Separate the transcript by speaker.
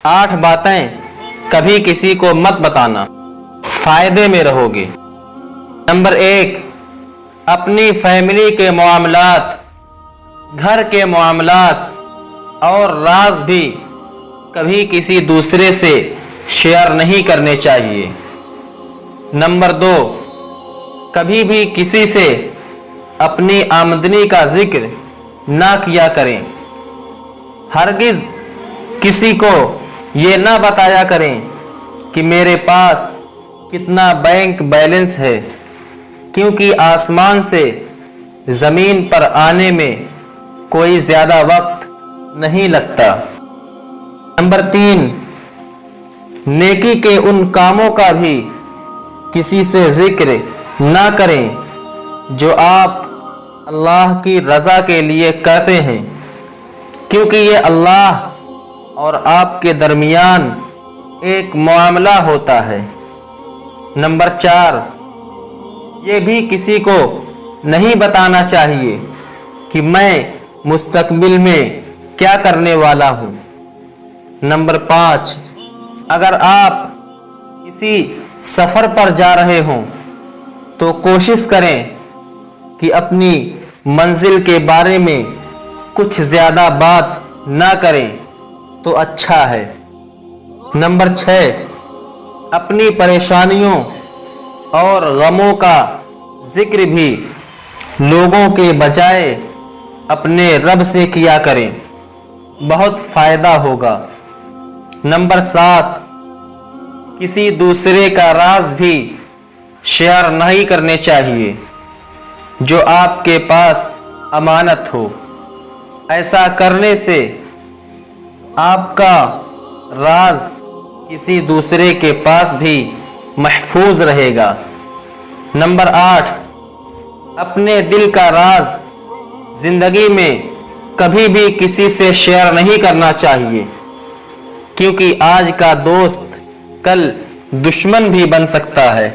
Speaker 1: 8 बातें कभी किसी को मत बताना, फायदे में रहोगे। नंबर 1, अपनी फैमिली के मामलात, घर के मामलात और राज भी कभी किसी दूसरे से शेयर नहीं करने चाहिए। नंबर 2, कभी भी किसी से अपनी आमदनी का जिक्र ना किया करें। हरगिज किसी को ये ना बताया करें कि मेरे पास कितना बैंक बैलेंस है, क्योंकि आसमान से ज़मीन पर आने में कोई ज़्यादा वक्त नहीं लगता। नंबर 3, नेकी के उन कामों का भी किसी से जिक्र ना करें जो आप अल्लाह की रज़ा के लिए करते हैं, क्योंकि ये अल्लाह और आपके दरमियान एक मामला होता है। नंबर 4, ये भी किसी को नहीं बताना चाहिए कि मैं मुस्तकबिल में क्या करने वाला हूँ। नंबर 5, अगर आप किसी सफ़र पर जा रहे हों तो कोशिश करें कि अपनी मंजिल के बारे में कुछ ज़्यादा बात ना करें तो अच्छा है। नंबर 6, अपनी परेशानियों और गमों का जिक्र भी लोगों के बजाय अपने रब से किया करें, बहुत फ़ायदा होगा। नंबर 7, किसी दूसरे का राज भी शेयर नहीं करने चाहिए जो आपके पास अमानत हो। ऐसा करने से आपका राज किसी दूसरे के पास भी महफूज रहेगा। नंबर 8, अपने दिल का राज जिंदगी में कभी भी किसी से शेयर नहीं करना चाहिए, क्योंकि आज का दोस्त कल दुश्मन भी बन सकता है।